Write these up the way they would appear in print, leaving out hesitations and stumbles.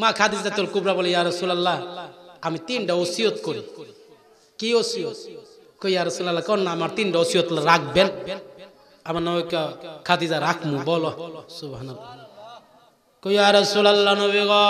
মা খাদিজাতুল কুবরা বলে ইয়া রাসূলুল্লাহ আমি তিনটা ওসিয়ত করি। কি ওসিয়ত? কই ইয়া রাসূলুল্লাহ কোন আমার তিনটা ওসিয়ত রাখবেন। আমার নবী খাদিজা রাখমু বলো সুবহানাল্লাহ। কই ইয়া রাসূলুল্লাহ নবী গো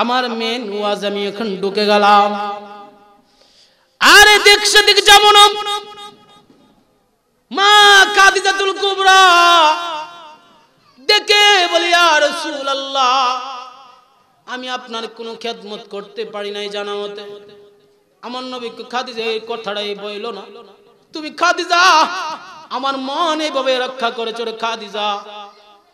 আমার মেন ওয়াজ আমি এখন ঢুকে গেলাম, আরে দেখ সেদিক যাব না। মা খাদিজাতুল কুবরা দেখে বলে ইয়া রাসূলুল্লাহ আমি আপনার কোনো খেদমত করতে পারি নাই জানা মতে। আমার নবী খাদিজা এই কথাটাই বইল না, তুমি খাদিজা আমার মন এইভাবে রক্ষা করেছো রে খাদিজা,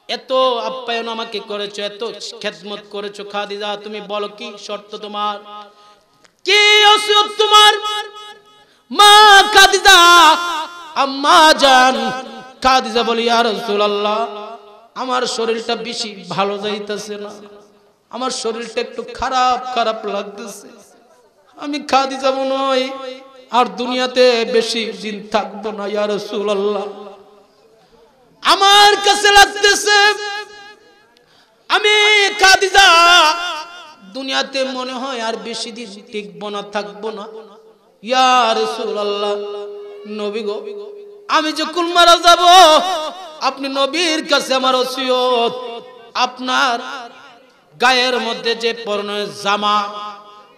এত আপ্যায়ন আমাকে করেছো, এত খেদমত করেছো খাদিজা, তুমি বলো কি শর্ত তোমার, কি ওসিয়ত তোমার? মা খাদিজা আম্মা জান খাদিজা বলি ইয়া রাসূলুল্লাহ আমার শরীরটা বেশি ভালো যাইতেছে না, আমার শরীরটা একটু খারাপ খারাপ লাগতেছে, আমি খাদিজা মনে হয় আর দুনিয়াতে বেশি দিন থাকবো না ইয়া রাসূলুল্লাহ। আমার কাছে লাগতেছে আমি খাদিজা দুনিয়াতে মনে হয় আর বেশি দিন টিকবো না, থাকবো না ইয়া রাসূলুল্লাহ। নবী গো আমি যখন মারা যাব আপনি নবীর কাছে আমার ওসিয়ত, আপনার গায়ের মধ্যে যে পরনের জামা,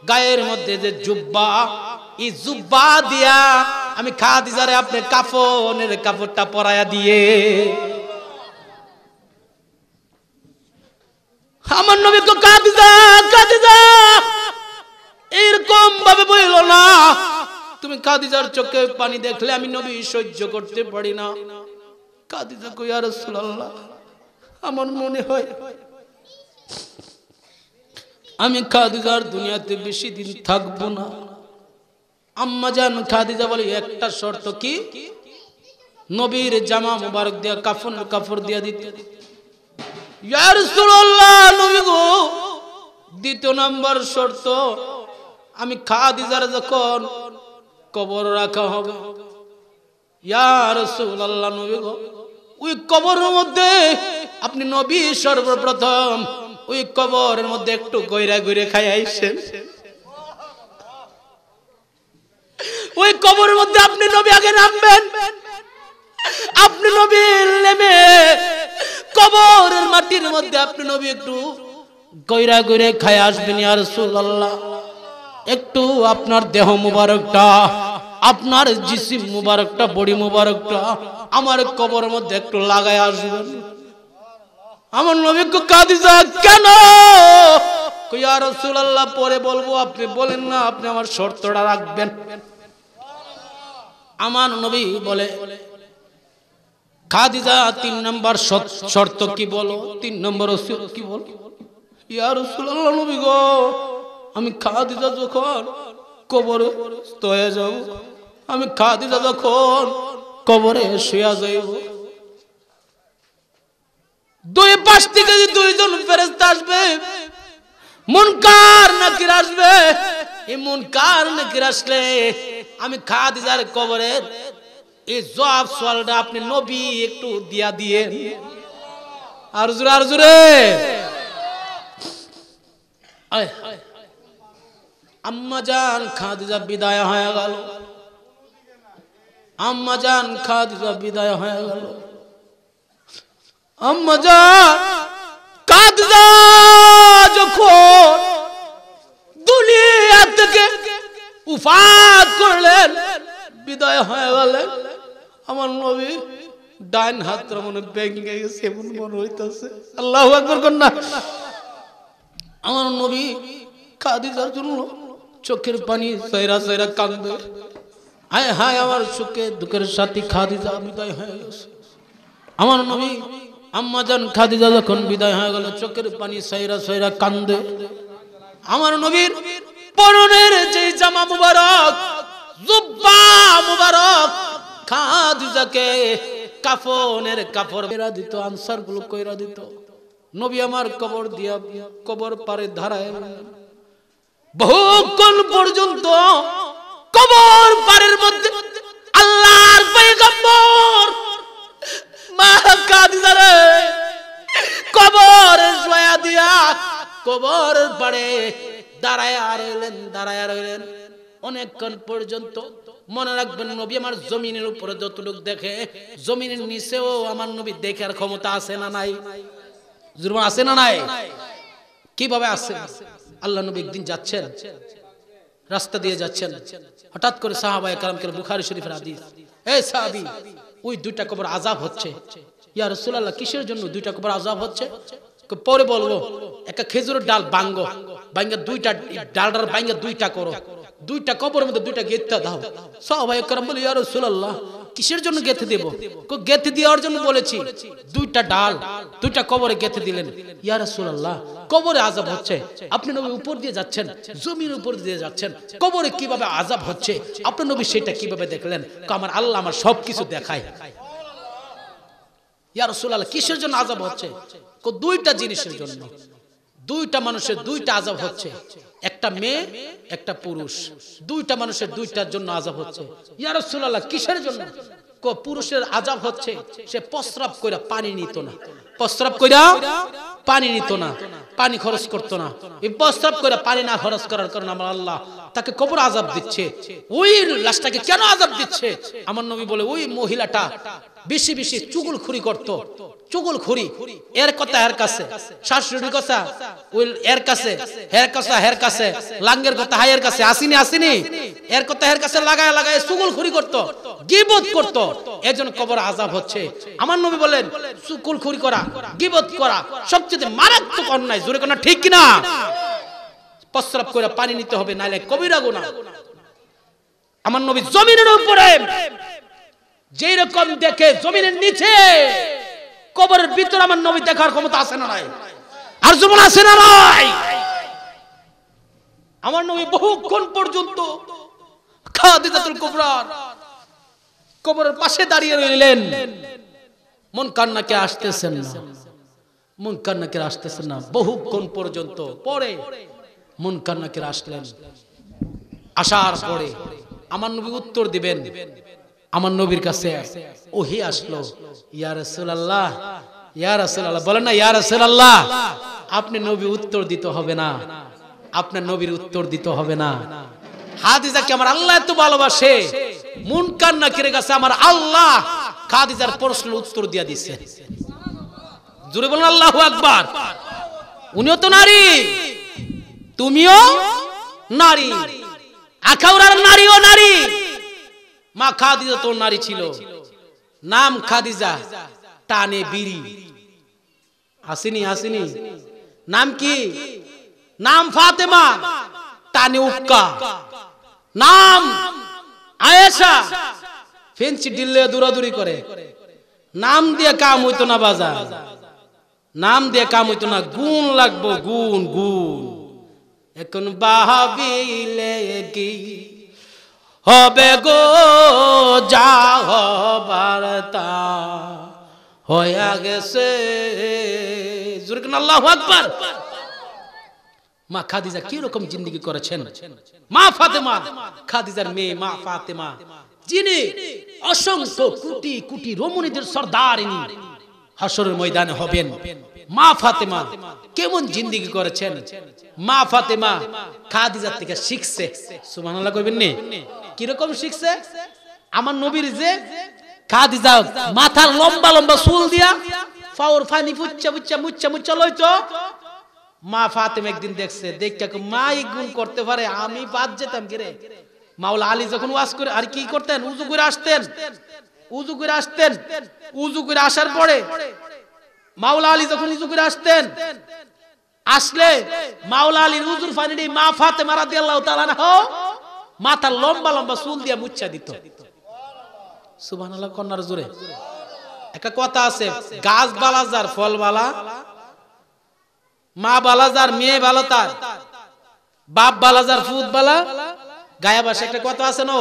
গায়ের মধ্যে যে জুব্বা, এই জুব্বা দিয়া আমি খাদিজারে আপনি কাফনের কাপড়টা পরায়া দিয়ে আমার নবীকে খাদিজা খাদিজা এরকম ভাবে বইল না, তুমি খাদিজার চোখে পানি দেখলে আমি নবী সহ্য করতে পারি না। খাদিজা কই ইয়া রাসূলুল্লাহ আমার মনে হয় আমি খাদিজার দুনিয়াতে বেশি দিন থাকবো না। আম্মা জান খাদিজা বলে একটা শর্ত, কি? নবীর জামা মুবারক দিয়া কাফনের কাপড় দিয়া দিতে। ইয়া রাসূলুল্লাহ নবী গো দ্বিতীয় নাম্বার শর্ত আমি খাদিজার যখন কবর রাখা হবে ইয়া রাসূলুল্লাহ নবী গো ওই কবরের মধ্যে আপনি নবী সর্বপ্রথম ওই কবরের মধ্যে একটু গইরা গইরে খাই আইছেন, ওই কবরের মধ্যে আপনি নবী আগে নামবেন, আপনি নবী নেমে কবরের মাটির মধ্যে আপনি নবী একটু গইরা গইরে খাই আসবেন ইয়া রাসূলুল্লাহ। একটু আপনার দেহ মুবারকটা, আপনার জিসিম মুবারকটা, বডি মুবারকটা আমার কবরের মধ্যে একটু লাগায় আসবেন। আমার নবী খাদিজা কেন? ইয়া রাসূলুল্লাহ পরে বলবো, আপনি বলেন না আপনি আমার শর্তটা রাখবেন। আমার নবী বলে খাদিজা 3 নম্বর শর্ত কি বলো, 3 নম্বর ওসিয়ত কি বলো? ইয়া রাসূলুল্লাহ নবী গো আমি খাদিজা যখন কবরে হয়ে যাব, আমি খাদিজা যখন কবরে শুয়ে যাইব, দুই পাশ থেকে দুইজন ফেরেশতা আসবে, মুনকার নাকির আসবে। এই মুনকার নাকির আসলে আমি খাদিজার কবরের এই জবাব সওয়ালটা আপনি নবী একটু দিয়া দিয়ে আর জোরে আর জোরে। আম্মা জান খাদিজা বিদায় হয়ে গেল, আম্মা জান খাদিজা বিদায় হয়ে গেল। আম্মা জান খাদিজা যখন দুনিয়া থেকে উফাত করলেন, বিদায় হয়ে গেলেন, আমার নবী ডান হাতটা মনে ভেঙে গেছে এমন মনে হইতেছে। আল্লাহু আকবার কন্যা। আমার নবী খাদিজার জন্য চোখের পানি সয়রা সয়রা কাঁদে, হায় হায় আমার সুখে দুঃখের সাথী খাদিজা বিদায় হয়ে গেছে। আমার নবী আম্মা জান খাদিজা যখন বিদায় হয়ে গেল চোখের পানি সয়রা সয়রা কাঁদে। আমার নবীর পরনের যে জামা মুবারক, জুব্বা মুবারক, খাদিজাকে কাফনের কাপড় বেরা দিত, আনসার গুলো কইরা দিত। নবী আমার কবর দিয়া কবর পারে ধারায় বহুক্ষণ পর্যন্ত কবর পারের মধ্যে আল্লাহর পয়গম্বর মা খাদিজারে কবরে শোয়া দিয়া কবরের পাড়ে দাঁড়ায় রইলেন অনেকক্ষণ পর্যন্ত। মনে রাখবেন নবী আমার জমিনের উপরে যতটুকু দেখে জমিনের নিচেও আমার নবী দেখার ক্ষমতা আছে না নাই? জুরমান আছে না নাই? কিভাবে আছে? আল্লাহ নবী একদিন যাচ্ছেন, রাস্তা দিয়ে যাচ্ছেন, হঠাৎ করে সাহাবায়ে কেরামকে বুখারী শরীফের হাদিস, এই সাহাবী ওই দুইটা কবর আযাব হচ্ছে। ইয়া রাসূলুল্লাহ কিসের জন্য দুইটা কবর আযাব হচ্ছে? পরে বলবো। একটা খেজুরের ডাল ভাঙ্গা দুইটা ডালটার ভাঙ্গা দুইটা করো, দুইটা কবরের মধ্যে দুইটা গেঁথে দাও। সাহাবায়ে কেরাম বলে ইয়া রাসূলুল্লাহ কিসের জন্য গেঁথে দেব? গেঁথে দেওয়ার জন্য বলেছি। দুইটা ডাল দুইটা কবরে গেঁথে দিলেন। ইয়া রাসূলুল্লাহ কবরে আযাব হচ্ছে, আপনি নবী উপর দিয়ে যাচ্ছেন, জমির উপর দিয়ে যাচ্ছেন, কবরে কিভাবে আযাব হচ্ছে আপনি নবী সেটা কিভাবে দেখলেন? আমার আল্লাহ আমার সবকিছু দেখায়। ইয়া রাসূলুল্লাহ কিসের জন্য আযাব হচ্ছে? দুইটা জিনিসের জন্য, দুইটা মানুষের দুইটা আযাব হচ্ছে, একটা মেয়ে একটা পুরুষ, দুইটা মানুষের দুইটার জন্য আযাব হচ্ছে। ইয়া রাসূলুল্লাহ কিসের জন্য? পুরুষের আযাব হচ্ছে সে প্রস্রাব কইরা পানি নিত না, প্রস্রাব কইরা পানি নিত না, পানি খরচ করত না। এই প্রস্রাব কইরা পানি না খরচ করার কারণে আমার আল্লাহ তাকে কবর আযাব দিচ্ছে। ওই লাশটাকে কেন আযাব দিচ্ছে? আমার নবী বলে ওই মহিলাটা বেশি বেশি চুগলখুরি করত। চুগলখুরি এর কথা এর কাছে, শাশুড়ির কথা ওই এর কাছে, হের কাছে, লাঙ্গের কথা হায়ের কাছে, আসিনি এর কথা এর কাছে লাগায় চুগলখুরি করত, গীবত করত। এজন্য কবর আযাব হচ্ছে। আমার নবী বলেন চুগলখুরি করা, গীবত করা সবচেয়ে মারাত্মক অন্যায়। জোরে কোন ঠিক কিনা? প্রস্রাব করে পানি নিতে হবে, নাইলে কবিরা গুনাহ। আমার নবী জমিনের উপরে যেই রকম দেখে জমিনের নিচে কবরের ভিতরে আমার নবী দেখার ক্ষমতা আছে না নাই? আর যেমন আছে না নাই? আমার নবী বহুক্ষণ পর্যন্ত খাদিজাতুল কুবরার কবরের পাশে দাঁড়িয়ে রইলেন। মুনকার নাকির আসতেছেন না, মুনকার নাকির আসতেছেন না বহুক্ষণ পর্যন্ত। পরে মুনকার নাকির আসলেন। আসার পরে আমার নবী উত্তর দিবেন। আমার নবীর কাছে ওহী আসলো, ইয়া রাসূলুল্লাহ, ইয়া রাসূলুল্লাহ বলেন না ইয়া রাসূলুল্লাহ, আপনি নবী উত্তর দিতে হবে না, আপনার নবীর উত্তর দিতে হবে না। খাদিজাকে আমার আল্লাহ এত ভালোবাসে, মুনকার নাকিরের কাছে আমার আল্লাহ খাদিজার প্রশ্নের উত্তর দিয়া দিছে। জোরে বলেন আল্লাহু আকবার। উনিও তো নারী, তুমিও নারী, আখাউড়ার নারীও নারী। মা খাদিজা তো নারী ছিল, নাম খাদিজা, টানে বিড়ি। আসেনি? নাম কি? নাম ফাতেমা, টানে উক্কা। নাম আয়েশা, ফেন্সি ডিল্লে দৌড়াদৌড়ি করে। নাম দিয়ে কাম হইতো না বাজার, নাম দিয়ে কাম হইতো না, গুণ লাগবো, গুণ। এখন বাহাবিলে কি হবে গো, যা হবার তা হইয়া গেছে। জোরে কোন আল্লাহু আকবার। মা খাদিজা কি রকম জিন্দেগি করেছেন? মা ফাতেমা, খাদিজার মেয়ে মা ফাতেমা, যিনি অসংখ্য কোটি কোটি রমণীদের সর্দারিনী হাসরের ময়দানে হবেন। মা ফাতেমা কেমন জিন্দেগি করেছেন? মা ফাতেমা খাদিজার থেকে শিখছে। সুবহানাল্লাহ কইবেন নি? কি রকম শিখছে? আমার নবীর যে খাদিজা মাথার লম্বা লম্বা চুল দিয়া ফাওর ফানি মুচ্চা লইতো, মা ফাতেমা একদিন দেখছে, দেখে মা এই গুণ করতে পারে, আমি বাদ যেতাম কি রে। মাওলা আলী যখন ওয়াজ করে আর কি করতেন, উযু করে আসতেন, উযু করে আসার পরে মাওলা আলী যখন উযু করে আসতেন, আসলে মাওলা আলীর উযুর পানি দিয়ে মা ফাতেমা রাদিয়াল্লাহু তাআলা আনহা মাথার লম্বা লম্বা চুল দিয়া মুচ্ছা দিত। সুবহানাল্লাহ কন্নার জোরে। একটা কথা আছে, গাছ বালা যার ফল বালা, মা বালা যার মেয়ে বালা তার, বাপ বালা যার ফুত বালা। গায়া ভাষা একটা কথা আছে না,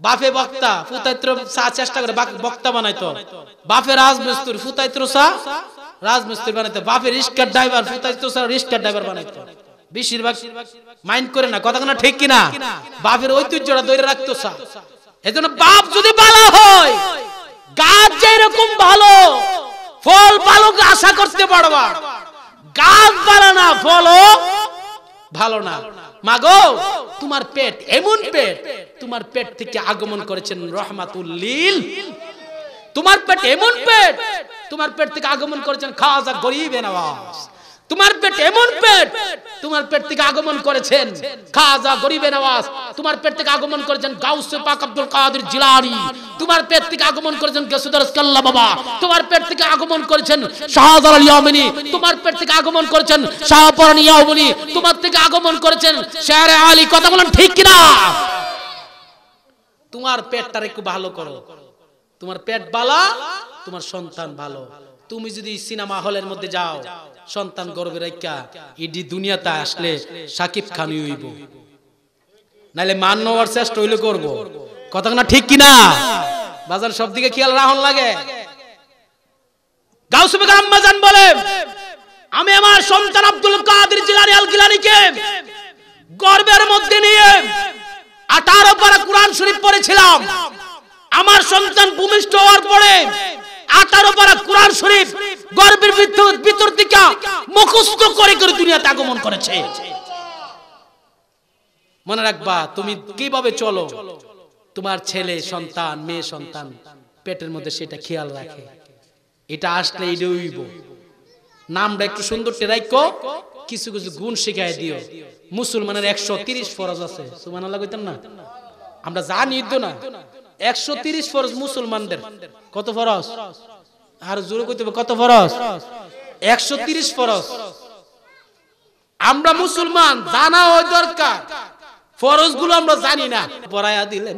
বাপে বক্তা ফুতাইত্র চা চেষ্টা করে বক্তা বানাইতো, বাপে রাজমিস্ত্রি ফুতাইত্র চা রাজমিস্ত্রি বানাইতো, বাপে রিস্কার ড্রাইভার ফুতাইত্র চা রিস্কার ড্রাইভার বানাইতো। বেশিরভাগ মাইন্ড করে না, কথা না ঠিক কিনা? বাপের ঐতিহ্যটা ধরে রাখতো চা। এজন্য বাপ যদি ভালো হয়, গাছ যেরকম ভালো ফল ভালো আশা করতে পারবা। গাছ ভালো না, ফলও ভালো না। মাগো তোমার পেট এমন পেট, তোমার পেট থেকে আগমন করেছেন রহমাতুল লিল। তোমার পেট এমন পেট, তোমার পেট থেকে আগমন করেছেন খাজা গরিবে নওয়াজ। তোমার পেট এমন পেট, তোমার পেট থেকে আগমন করেছেন খাজা গরিবে নওয়াজ। তোমার পেট থেকে আগমন করেছেন গাউসে পাক আব্দুল কাদের জিলানী। তোমার পেট থেকে আগমন করেছেন গেসুদার কাল্লা বাবা। তোমার পেট থেকে আগমন করেছেন শাহজালাল ইয়ামিনী। তোমার পেট থেকে আগমন করেছেন শাহপরানী ইয়ামিনী। তোমার থেকে আগমন করেছেন শেরে আলী। কথা বলেন ঠিক কিনা? তোমার পেটটারে একটু ভালো করো, তোমার পেট ভালো, তোমার সন্তান ভালো। তুমি যদি সিনেমা হলের মধ্যে যাও, সন্তান গর্বে রাখা ইডি দুনিয়াতে আসলে সাকিব খানই হইব, নাইলে মান নেওয়ার চেষ্টা হইলে করব। কথা না ঠিক কিনা? বাজার সব দিকে খেয়াল রাখুন লাগে। গাউসে পাক আম্মাজান বলে, আমি আমার সন্তান আব্দুল কাদের জিলানী আল গিলানীকে গর্বের মধ্যে নিয়ে 18 পারা কোরআন শরীফ পড়েছিলাম। আমার সন্তান ভূমিষ্ঠ হওয়ার পরে 18 পারা কোরআন শরীফ গর্বের ভিতর থেকে মুখস্থ করে করে দুনিয়াতে আগমন করেছে। মনে রাখবা, তুমি কিভাবে চলো, তোমার ছেলে সন্তান মেয়ে সন্তান পেটের মধ্যে সেটা খেয়াল রাখে। এটা আসলে এটা হইব। নামটা একটু সুন্দর রাখো, কিছু কিছু গুণ শিখাই দিও। মুসলমানের 130 ফরজ আছে, সুবহানাল্লাহ কইতেন না? আমরা জানি তো না 130 ফরজ মুসলমানদের। কত ফরজ? আর জোরে কইতে হবে, কত ফরজ? 130 ফরজ। আমরা মুসলমান, জানা হয় দরকার। ফরজ গুলো আমরা জানি না, পড়ায়া দিলেন।